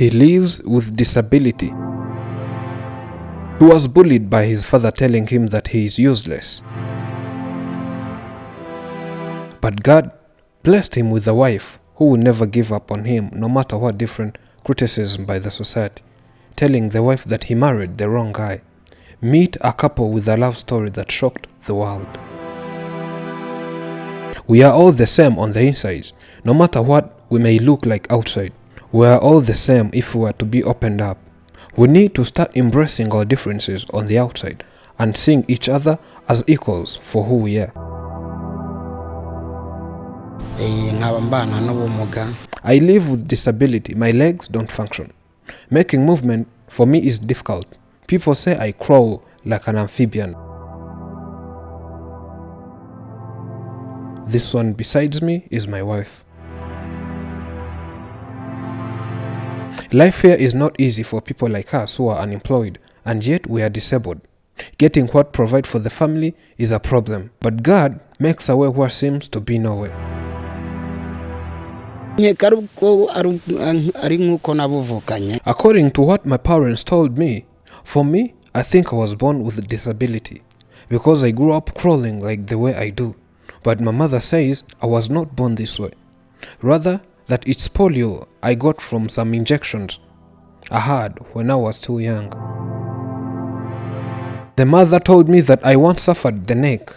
He lives with disability. He was bullied by his father, telling him that he is useless. But God blessed him with a wife who will never give up on him, no matter what different criticism by the society, telling the wife that he married the wrong guy. Meet a couple with a love story that shocked the world. We are all the same on the inside, no matter what we may look like outside. We are all the same if we are to be opened up. We need to start embracing our differences on the outside and seeing each other as equals for who we are. I live with disability. My legs don't function. Making movement for me is difficult. People say I crawl like an amphibian. This one besides me is my wife. Life here is not easy for people like us who are unemployed, and yet we are disabled. Getting what provide for the family is a problem, but God makes a way where seems to be no way. According to what my parents told me, for me, I think I was born with a disability because I grew up crawling like the way I do. But my mother says I was not born this way. Rather, that it's polio I got from some injections I had when I was too young. The mother told me that I once suffered the neck.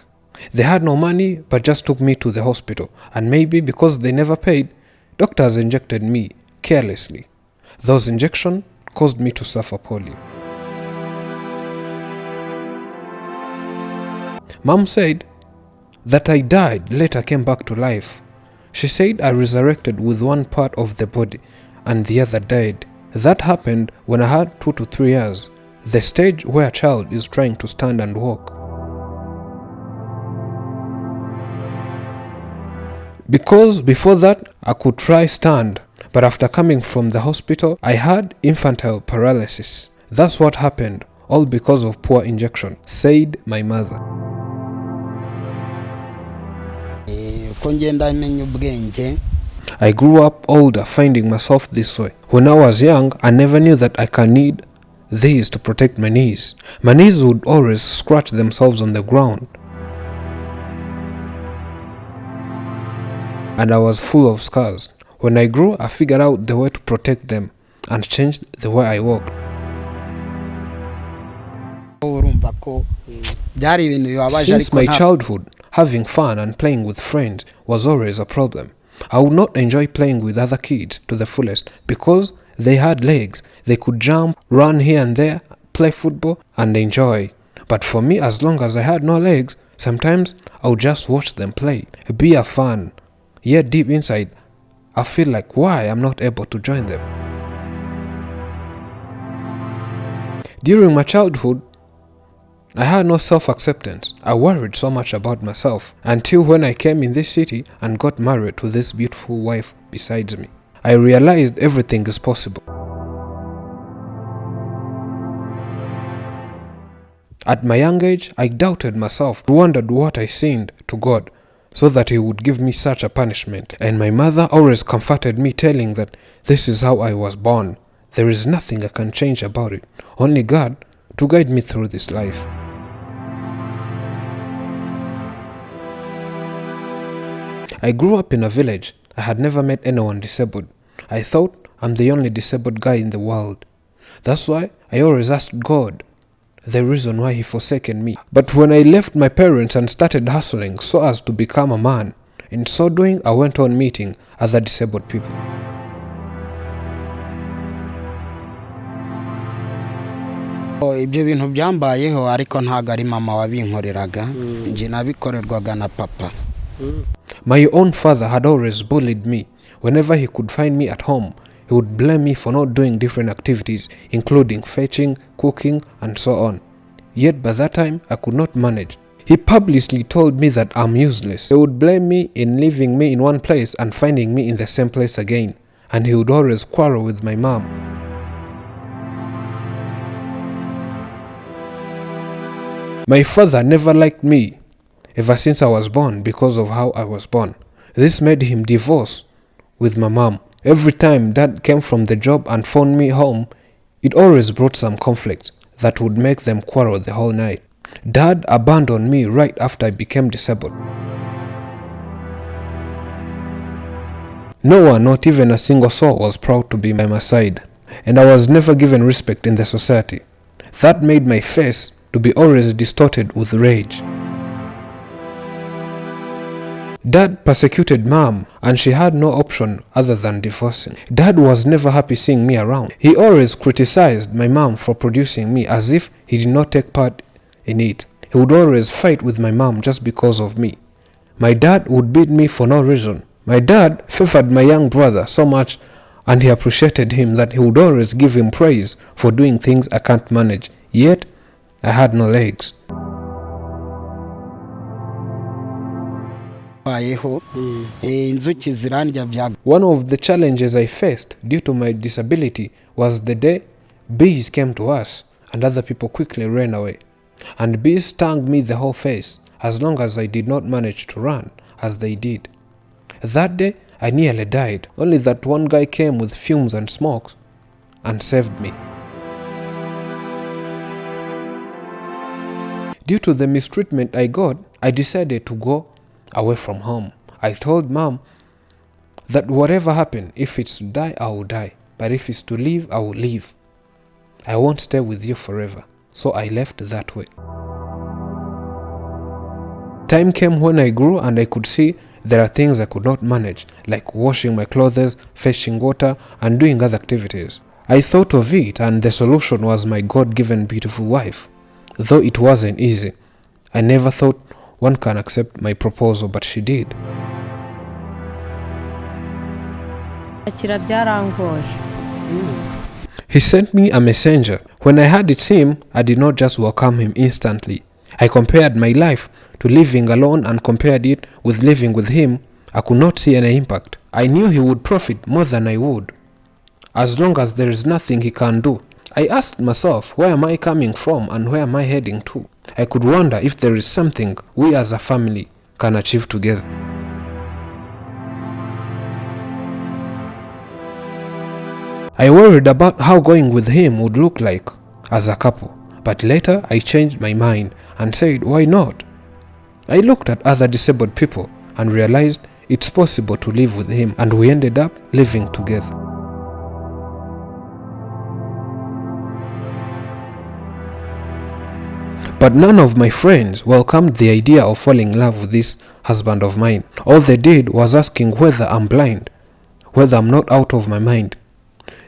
They had no money but just took me to the hospital, and maybe because they never paid, doctors injected me carelessly. Those injections caused me to suffer polio. Mom said that I died, later came back to life. She said I resurrected with one part of the body and the other died. That happened when I had 2 to 3 years, the stage where a child is trying to stand and walk. Because before that I could try stand, but after coming from the hospital I had infantile paralysis. That's what happened, all because of poor injection, said my mother. I grew up older, finding myself this way. When I was young, I never knew that I can need these to protect my knees. My knees would always scratch themselves on the ground, and I was full of scars. When I grew, I figured out the way to protect them and changed the way I walked. Since my childhood, having fun and playing with friends was always a problem. I would not enjoy playing with other kids to the fullest because they had legs. They could jump, run here and there, play football and enjoy. But for me, as long as I had no legs, sometimes I would just watch them play, be a fun. Yet deep inside, I feel like why I'm not able to join them. During my childhood, I had no self-acceptance. I worried so much about myself until when I came in this city and got married to this beautiful wife beside me. I realized everything is possible. At my young age, I doubted myself, wondered what I sinned to God so that He would give me such a punishment. And my mother always comforted me, telling that this is how I was born. There is nothing I can change about it. Only God to guide me through this life. I grew up in a village. I had never met anyone disabled. I thought I'm the only disabled guy in the world. That's why I always asked God the reason why He forsaken me. But when I left my parents and started hustling so as to become a man, in so doing I went on meeting other disabled people. Ibyo bintu byambayeho ariko ntago ari mama wabinkoreraga nje nabikorerwaga na papa. My own father had always bullied me. Whenever he could find me at home, he would blame me for not doing different activities, including fetching, cooking, and so on. Yet by that time, I could not manage. He publicly told me that I'm useless. He would blame me in leaving me in one place and finding me in the same place again. And he would always quarrel with my mom. My father never liked me ever since I was born because of how I was born. This made him divorce with my mom Every time Dad came from the job and phoned me home, it always brought some conflict that would make them quarrel the whole night. Dad abandoned me right after I became disabled. No one, not even a single soul, was proud to be by my side, and I was never given respect in the society. That made my face to be always distorted with rage. Dad persecuted Mom, and she had no option other than divorcing. Dad was never happy seeing me around. He always criticized my mom for producing me as if he did not take part in it. He would always fight with my mom just because of me. My dad would beat me for no reason. My dad favored my young brother so much, and he appreciated him that he would always give him praise for doing things I can't manage. Yet, I had no legs. One of the challenges I faced due to my disability was the day bees came to us and other people quickly ran away. And bees stung me the whole face as long as I did not manage to run as they did. That day I nearly died, only that one guy came with fumes and smokes and saved me. Due to the mistreatment I got, I decided to go away from home. I told Mom that whatever happened, if it's to die, I will die. But if it's to live, I will live. I won't stay with you forever. So I left that way. Time came when I grew and I could see there are things I could not manage, like washing my clothes, fetching water, and doing other activities. I thought of it, and the solution was my God-given beautiful wife. Though it wasn't easy. I never thought one can accept my proposal, but she did. He sent me a messenger. When I had it him, I did not just welcome him instantly. I compared my life to living alone and compared it with living with him. I could not see any impact. I knew he would profit more than I would, as long as there is nothing he can do. I asked myself, where am I coming from and where am I heading to? I could wonder if there is something we as a family can achieve together. I worried about how going with him would look like as a couple, but later I changed my mind and said, why not? I looked at other disabled people and realized it's possible to live with him, and we ended up living together. But none of my friends welcomed the idea of falling in love with this husband of mine. All they did was asking whether I'm blind, whether I'm not out of my mind.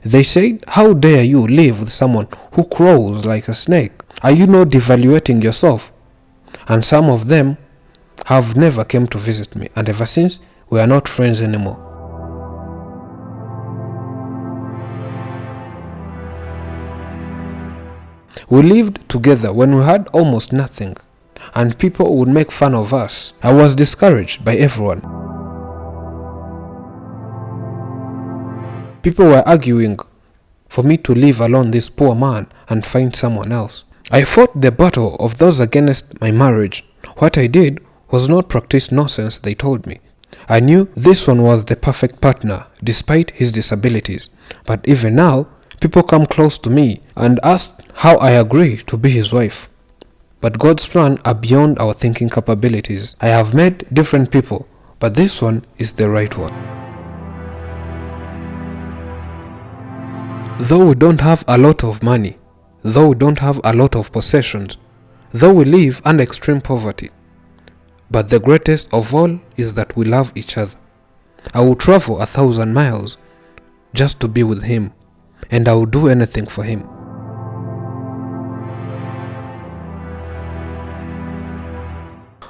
They said, how dare you live with someone who crawls like a snake? Are you not devaluating yourself? And some of them have never come to visit me, and ever since, we are not friends anymore. We lived together when we had almost nothing, and people would make fun of us. I was discouraged by everyone. People were arguing for me to leave alone this poor man and find someone else. I fought the battle of those against my marriage. What I did was not practice nonsense they told me. I knew this one was the perfect partner despite his disabilities. But even now, people come close to me and ask how I agree to be his wife. But God's plans are beyond our thinking capabilities. I have met different people, but this one is the right one. Though we don't have a lot of money, though we don't have a lot of possessions, though we live under extreme poverty, but the greatest of all is that we love each other. I will travel 1,000 miles just to be with him, and I will do anything for him.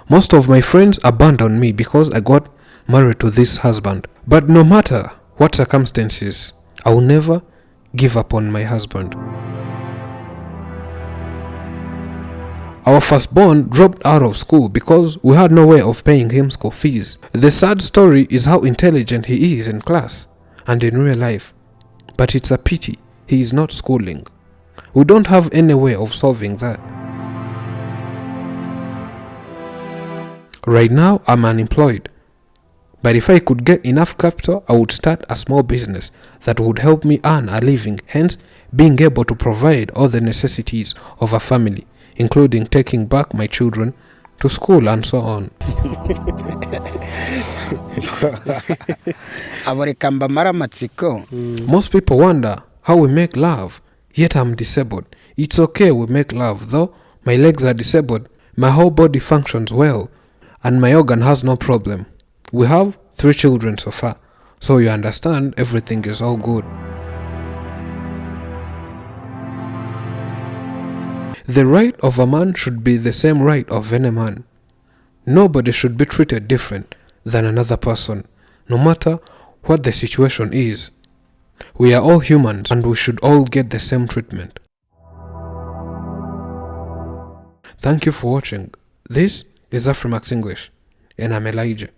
Most of my friends abandoned me because I got married to this husband. But no matter what circumstances, I will never give up on my husband. Our firstborn dropped out of school because we had no way of paying him school fees. The sad story is how intelligent he is in class and in real life. But it's a pity he is not schooling. We don't have any way of solving that. Right now I'm unemployed, But if I could get enough capital, I would start a small business that would help me earn a living, hence being able to provide all the necessities of a family, including taking back my children to school and so on. Most people wonder how we make love, yet I'm disabled. It's okay we make love, though my legs are disabled. My whole body functions well, and my organ has no problem. We have 3 children so far, so you understand everything is all good. The right of a man should be the same right of any man. Nobody should be treated different than another person, no matter what the situation is. We are all humans and we should all get the same treatment. Thank you for watching. This is Afrimax English, and I'm Elijah.